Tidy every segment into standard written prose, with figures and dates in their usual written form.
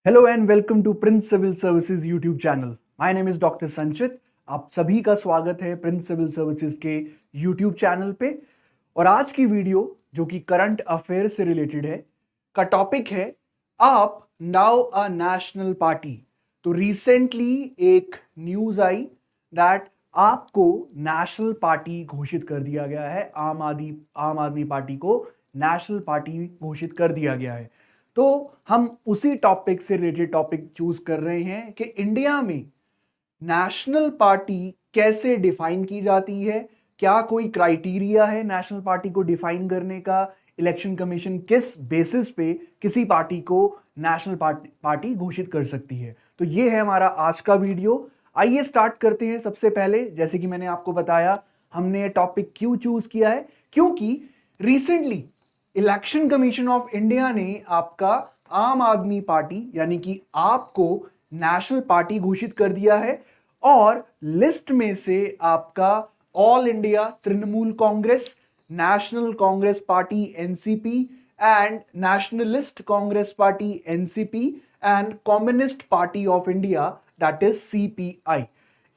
Hello and welcome to Prince Civil Services YouTube channel. My name is doctor Sanchit. आप सभी का स्वागत है प्रिंस सिविल सर्विसेज के यूट्यूब चैनल पे। और आज की वीडियो जो कि करंट अफेयर से रिलेटेड है का टॉपिक है आप नाउ अ नेशनल पार्टी। तो रिसेंटली एक न्यूज आई दैट आपको नेशनल पार्टी घोषित कर दिया गया है। आम आदमी पार्टी को नेशनल पार्टी घोषित कर दिया गया है। तो हम उसी टॉपिक से रिलेटेड टॉपिक चूज कर रहे हैं कि इंडिया में नेशनल पार्टी कैसे डिफाइन की जाती है, क्या कोई क्राइटेरिया है नेशनल पार्टी को डिफाइन करने का, इलेक्शन कमीशन किस बेसिस पे किसी पार्टी को नेशनल पार्टी घोषित कर सकती है। तो ये है हमारा आज का वीडियो। आइए स्टार्ट करते हैं। सबसे पहले जैसे कि मैंने आपको बताया हमने ये टॉपिक क्यों चूज किया है, क्योंकि recently election commission of India ने आपका आम आदमी पार्टी यानी कि आपको नेशनल पार्टी घोषित कर दिया है। और लिस्ट में से आपका all India Trinamool Congress, national Congress party NCP and nationalist Congress party NCP and communist party of India that is CPI,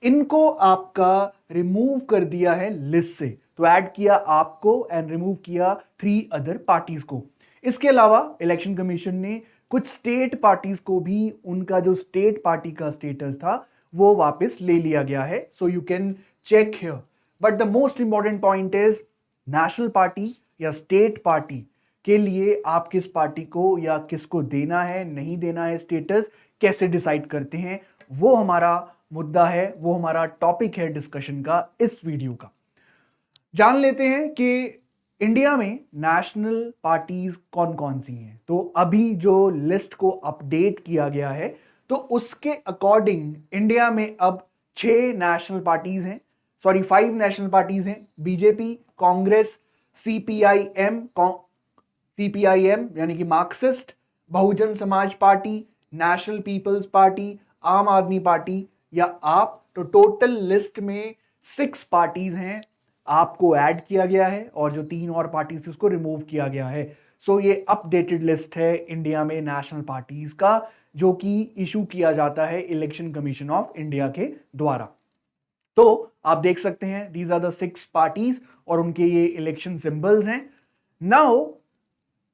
इनको आपका रिमूव कर दिया है लिस्ट से। तो ऐड किया आपको एंड रिमूव किया 3 अदर पार्टीज को। इसके अलावा इलेक्शन कमीशन ने कुछ स्टेट पार्टीज को भी उनका जो स्टेट पार्टी का स्टेटस था वो वापस ले लिया गया है। So you can check here. But the most important point is national party या स्टेट पार्टी के लिए आप किस पार्टी को या किसको देना है नहीं देना है स्टेटस कैसे डिसाइड करते हैं, वो हमारा मुद्दा है, वो हमारा टॉपिक है डिस्कशन का इस वीडियो का। जान लेते हैं कि इंडिया में नेशनल पार्टीज कौन कौन सी हैं। तो अभी जो लिस्ट को अपडेट किया गया है तो उसके अकॉर्डिंग इंडिया में अब 6 नेशनल पार्टीज हैं, सॉरी 5 नेशनल पार्टीज हैं। बीजेपी, कांग्रेस, सीपीआईएम सीपीआईएम यानी कि Marxist, Bahujan Samaj party, national peoples party, आम आदमी पार्टी या आप। तो टोटल लिस्ट में 6 पार्टीज हैं, आपको ऐड किया गया है और जो 3 और पार्टीज उसको रिमूव किया गया है। सो ये अपडेटेड लिस्ट है इंडिया में नेशनल पार्टीज का, जो कि इशू किया जाता है इलेक्शन कमीशन ऑफ इंडिया के द्वारा। तो आप देख सकते हैं दीज आर द 6 पार्टीज और उनके ये इलेक्शन सिंबल्स हैं। नाउ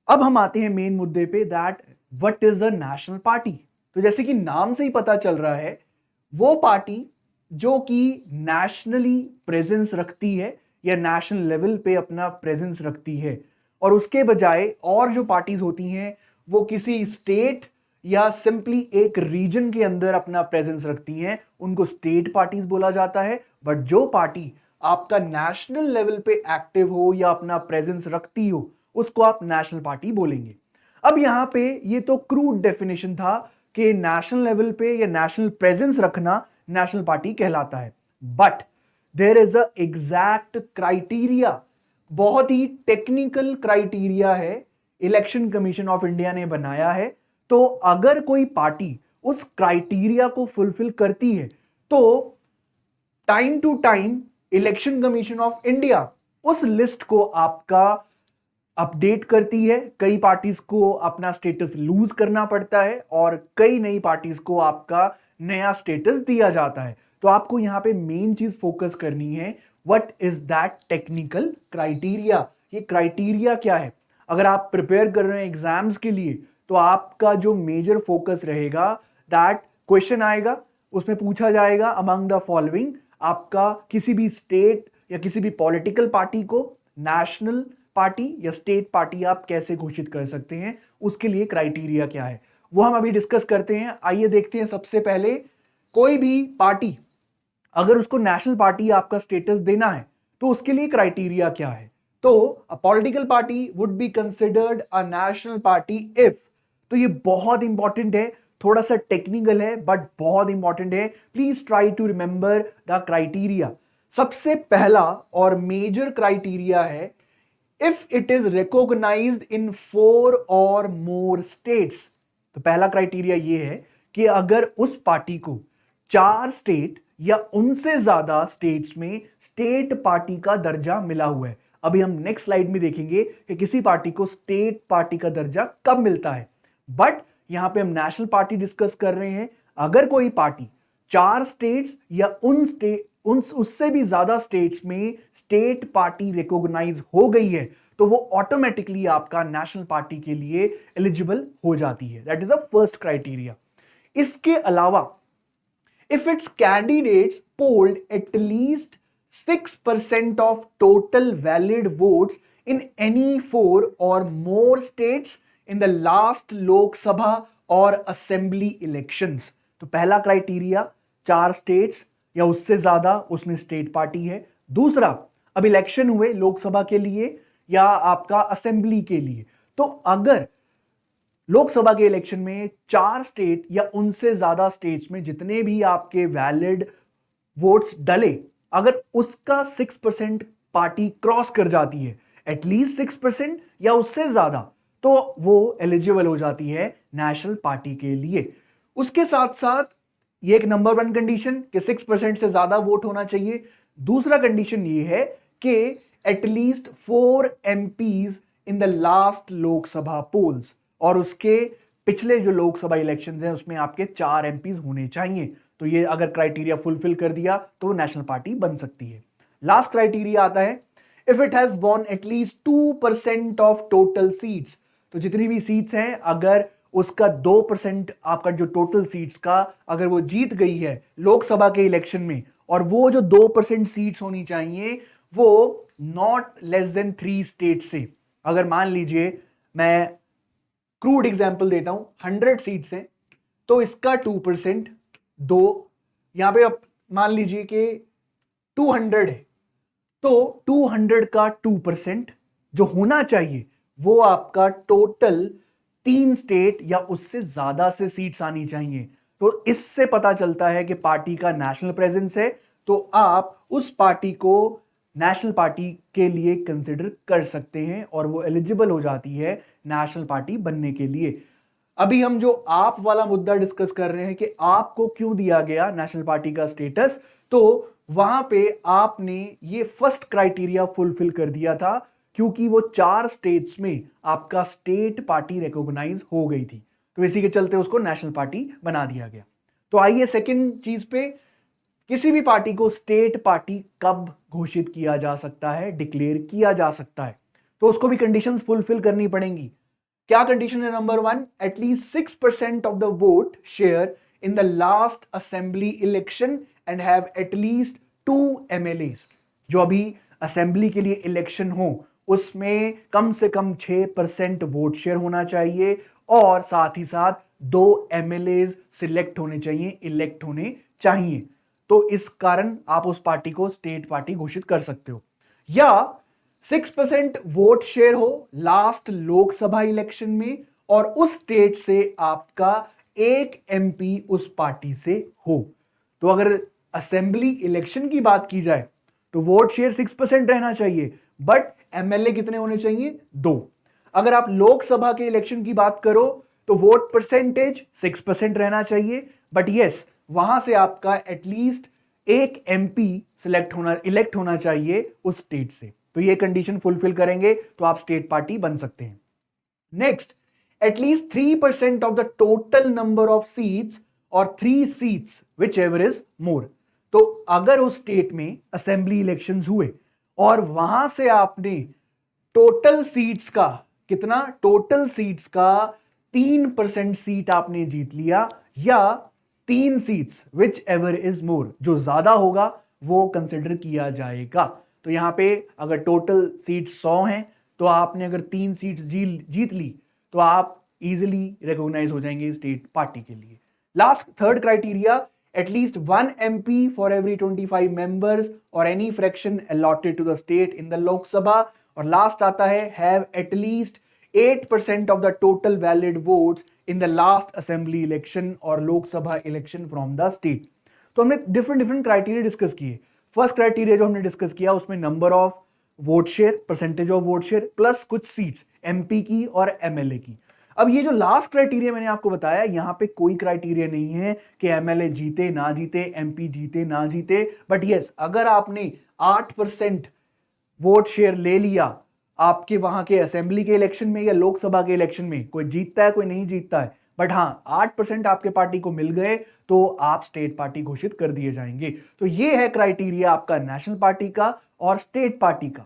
अब हम आते हैं मेन मुद्दे पे that what is a national party. तो जैसे कि नाम से ही पता चल रहा है, वो पार्टी जो कि नेशनली प्रेजेंस रखती है या नेशनल लेवल पे अपना प्रेजेंस रखती है, और उसके बजाय और जो पार्टीज होती हैं वो किसी स्टेट या सिंपली एक रीजन के अंदर अपना प्रेजेंस रखती हैं, उनको स्टेट पार्टीज बोला जाता है। बट जो पार्टी आपका नेशनल लेवल पे एक्टिव हो या अपना प्रेजेंस रखती हो उसको आप नेशनल पार्टी बोलेंगे। अब यहां पे ये तो क्रूड डेफिनेशन था कि नेशनल लेवल पे या नेशनल प्रेजेंस रखना नेशनल पार्टी कहलाता है। But there is a exact criteria, बहुत ही टेक्निकल क्राइटेरिया है, इलेक्शन कमीशन ऑफ इंडिया ने बनाया है। तो अगर कोई पार्टी उस क्राइटेरिया को फुलफिल करती है तो time to time election commission of India उस लिस्ट को आपका अपडेट करती है। कई पार्टीज को अपना स्टेटस लूज करना पड़ता है और कई नई पार्टीज को आपका नया स्टेटस दिया जाता है। तो आपको यहां पे मेन चीज फोकस करनी है, what is that technical criteria. ये क्राइटेरिया क्या है? अगर आप प्रिपेयर कर रहे हैं एग्जाम्स के लिए तो आपका जो मेजर फोकस रहेगा दैट क्वेश्चन आएगा, उसमें पूछा जाएगा अमंग द फॉलोइंग, आपका किसी भी स्टेट या किसी भी पॉलिटिकल पार्टी को नेशनल पार्टी या स्टेट पार्टी आप कैसे घोषित कर सकते हैं, उसके लिए क्राइटेरिया क्या है वो हम अभी डिस्कस करते हैं। आइए देखते हैं। सबसे पहले कोई भी पार्टी अगर उसको नेशनल पार्टी आपका स्टेटस देना है तो उसके लिए क्राइटेरिया क्या है। तो a political party would be considered a national party if, तो ये बहुत इंपॉर्टेंट है, थोड़ा सा टेक्निकल है बट बहुत इंपॉर्टेंट है। Please try to remember the criteria. सबसे पहला और मेजर क्राइटेरिया है if it is recognized in 4 और मोर स्टेट्स। तो पहला क्राइटेरिया ये है कि अगर उस पार्टी को 4 स्टेट या उनसे ज्यादा स्टेट्स में स्टेट पार्टी का दर्जा मिला हुआ है। अभी हम नेक्स्ट स्लाइड में देखेंगे कि किसी पार्टी को स्टेट पार्टी का दर्जा कब मिलता है। बट यहां पे हम नेशनल पार्टी डिस्कस कर रहे हैं। अगर कोई पार्टी 4 स्टेट्स या उससे भी ज्यादा स्टेट्स में स्टेट पार्टी रिकॉग्नाइज हो गई है तो वो ऑटोमेटिकली आपका नेशनल पार्टी के लिए एलिजिबल हो जाती है। That is the first criteria. इसके अलावा if its candidates polled at least 6% of total valid votes in any 4 or more states in the last Lok Sabha or Assembly elections। तो पहला criteria 4 states या उससे ज्यादा उसमें स्टेट पार्टी है। दूसरा, अब इलेक्शन हुए लोकसभा के लिए या आपका असेंबली के लिए, तो अगर लोकसभा के इलेक्शन में 4 स्टेट या उनसे ज्यादा स्टेट्स में जितने भी आपके वैलिड वोट्स डले, अगर उसका 6% पार्टी क्रॉस कर जाती है, एटलीस्ट 6% या उससे ज्यादा, तो वो एलिजिबल हो जाती है नेशनल पार्टी के लिए। उसके साथ साथ ये एक नंबर 1 कंडीशन कि 6% से ज्यादा वोट होना चाहिए। दूसरा कंडीशन ये है कि at least 4 MPs in the last Lok Sabha polls, और उसके पिछले जो लोकसभा इलेक्शंस हैं उसमें आपके 4 MPs होने चाहिए। तो ये अगर क्राइटेरिया फुलफिल कर दिया तो नेशनल पार्टी बन सकती है। लास्ट क्राइटेरिया आता है if it has won at least 2% of total seats. तो जितनी भी सीट्स हैं, अगर उसका 2% आपका जो टोटल सीट्स का अगर वो जीत गई है लोकसभा के इलेक्शन में, और वो जो 2% सीट्स होनी चाहिए वो नॉट लेस देन 3 स्टेट से। अगर मान लीजिए मैं क्रूड एग्जाम्पल देता हूं, 100 सीट्स हैं तो इसका 2% 2, यहां पे आप मान लीजिए कि 200 है तो 200 का 2% जो होना चाहिए वो आपका टोटल 3 स्टेट या उससे ज्यादा से सीट्स आनी चाहिए। तो इससे पता चलता है कि पार्टी का नेशनल प्रेजेंस है, तो आप उस पार्टी को नेशनल पार्टी के लिए कंसिडर कर सकते हैं और वो एलिजिबल हो जाती है नेशनल पार्टी बनने के लिए। अभी हम जो आप वाला मुद्दा डिस्कस कर रहे हैं कि आपको क्यों दिया गया नेशनल पार्टी का स्टेटस, तो वहां पे आपने ये फर्स्ट क्राइटेरिया फुलफिल कर दिया था क्योंकि वो 4 स्टेट्स में आपका स्टेट पार्टी रिकॉग्नाइज हो गई थी, तो इसी के चलते उसको नेशनल पार्टी बना दिया गया। तो आइए सेकंड चीज पे, किसी भी पार्टी को स्टेट पार्टी कब घोषित किया जा सकता है, डिक्लेयर किया जा सकता है, तो उसको भी कंडीशंस फुलफिल करनी पड़ेंगी। क्या कंडीशन है? Number 1, at least 6% of the vote share in the last assembly election and have at least 2 MLAs। जो अभी असेंबली के लिए इलेक्शन हो उसमें कम से कम 6% वोट शेयर होना चाहिए और साथ ही साथ 2 MLAs सिलेक्ट होने चाहिए, इलेक्ट होने चाहिए। तो इस कारण आप उस पार्टी को स्टेट पार्टी घोषित कर सकते हो। या 6% वोट शेयर हो लास्ट लोकसभा इलेक्शन में और उस स्टेट से आपका 1 MP उस पार्टी से हो। तो अगर असेंबली इलेक्शन की बात की जाए तो वोट शेयर 6% रहना चाहिए, बट MLA कितने होने चाहिए? 2। अगर आप लोकसभा के इलेक्शन की बात करो तो वोट परसेंटेज 6% रहना चाहिए, बट यस वहां से आपका एटलीस्ट 1 MP इलेक्ट होना चाहिए उस स्टेट से। तो ये कंडीशन फुलफिल करेंगे तो आप स्टेट पार्टी बन सकते हैं। Next, at least 3% of the total number of seats और 3 seats which ever is more. तो अगर उस स्टेट में असेंबली इलेक्शंस हुए और वहां से आपने टोटल सीट्स का कितना? टोटल सीट्स का 3% सीट आपने जीत लिया, या 3 seats which ever is more, जो ज्यादा होगा वो कंसिडर किया जाएगा। तो यहां पे अगर टोटल सीट 100 हैं तो आपने अगर 3 सीट्स जीत ली तो आप इजीली रिकॉग्नाइज हो जाएंगे स्टेट पार्टी के लिए। Last third criteria, at least 1 MP for every 25 members और any fraction allotted to the state in the Lok Sabha. और लास्ट आता है have at least 8% of the total valid votes in the last assembly election और Lok Sabha election from the state. तो हमने different criteria discuss किए। First criteria जो हमने डिस्कस किया उसमें number of vote share, percentage of vote share plus कुछ seats MP की और MLA की। अब ये जो लास्ट क्राइटेरिया मैंने आपको बताया, यहां पे कोई क्राइटेरिया नहीं है कि MLA जीते ना जीते, MP जीते ना जीते, बट यस अगर आपने 8% वोट शेयर ले लिया आपके वहां के असेंबली के इलेक्शन में या लोकसभा के इलेक्शन में, कोई जीतता है कोई नहीं जीतता है, बट हाँ 8% आपके पार्टी को मिल गए तो आप स्टेट पार्टी घोषित कर दिए जाएंगे। तो ये है क्राइटेरिया आपका नेशनल पार्टी का और स्टेट पार्टी का।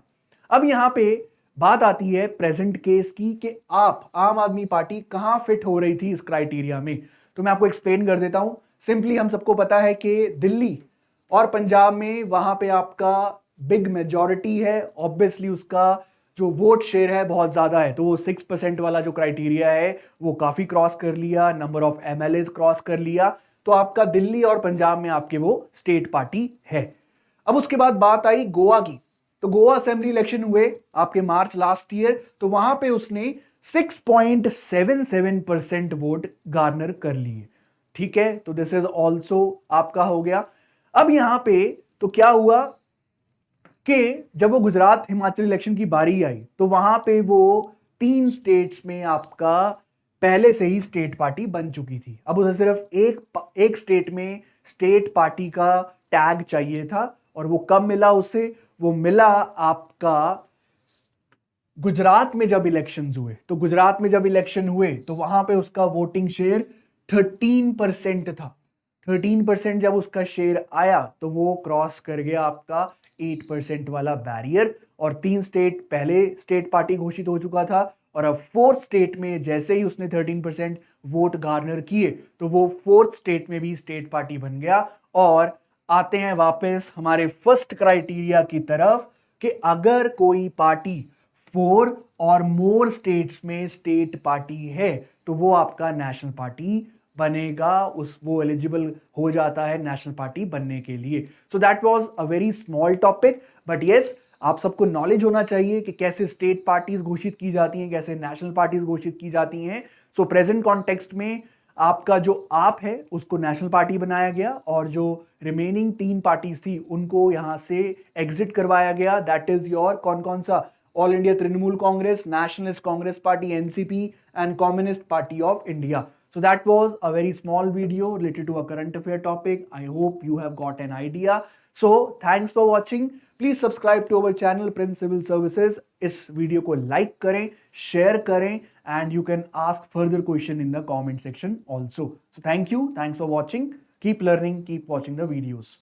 अब यहां पे बात आती है प्रेजेंट केस की कि आप आम आदमी पार्टी कहां फिट हो रही थी इस क्राइटेरिया में। तो मैं आपको एक्सप्लेन कर देता हूं। सिंपली हम सबको पता है कि दिल्ली और पंजाब में वहां पे आपका बिग मेजॉरिटी है, ऑब्वियसली उसका जो वोट शेयर है बहुत ज्यादा है, तो वो 6% वाला जो क्राइटेरिया है वो काफी क्रॉस कर लिया, नंबर ऑफ एमएलए क्रॉस कर लिया, तो आपका दिल्ली और पंजाब में आपके वो स्टेट पार्टी है। अब उसके बाद बात आई गोवा की। तो गोवा असेंबली इलेक्शन हुए आपके मार्च लास्ट ईयर, तो वहां पे उसने 6.77% वोट गार्नर कर लिए। ठीक है, तो दिस इज ऑल्सो आपका हो गया। अब यहां पे तो क्या हुआ कि जब वो गुजरात हिमाचल इलेक्शन की बारी आई तो वहां पे वो 3 स्टेट्स में आपका पहले से ही स्टेट पार्टी बन चुकी थी। अब उसे सिर्फ एक स्टेट में स्टेट पार्टी का टैग चाहिए था, और वो कब मिला उसे? वो मिला आपका गुजरात में जब इलेक्शंस हुए। तो गुजरात में जब इलेक्शन हुए तो वहां पे उसका वोटिंग शेयर 13% था। 13% जब उसका शेयर आया तो वो क्रॉस कर गया आपका 8% वाला बैरियर, और 3 स्टेट पहले स्टेट पार्टी घोषित हो चुका था, और अब 4th स्टेट में जैसे ही उसने 13% वोट गार्नर किए तो वो 4th स्टेट में भी स्टेट पार्टी बन गया। और आते हैं वापस हमारे फर्स्ट क्राइटेरिया की तरफ कि अगर कोई पार्टी 4 और मोर स्टेट्स में स्टेट पार्टी है तो वो आपका नेशनल पार्टी बनेगा, उस वो एलिजिबल हो जाता है नेशनल पार्टी बनने के लिए। So that was a very small topic, but yes आप सबको नॉलेज होना चाहिए कि कैसे स्टेट पार्टीज घोषित की जाती हैं, कैसे नेशनल पार्टीज घोषित की जाती हैं। सो प्रेजेंट कॉन्टेक्स्ट में आपका जो आप है उसको नेशनल पार्टी बनाया गया, और जो रिमेनिंग 3 पार्टीज थी उनको यहां से एग्जिट करवाया गया। दैट इज योर कौन कौन सा? All India Trinamool Congress, nationalist Congress party NCP, and Communist Party of India. So that was a very small video related to a current affair topic. I hope you have got an idea. So thanks for watching. Please subscribe to our channel Prince Civil Services. इस video को like करें, share करें, and you can ask further question in the comment section also. So thank you. Thanks for watching. Keep learning, keep watching the videos.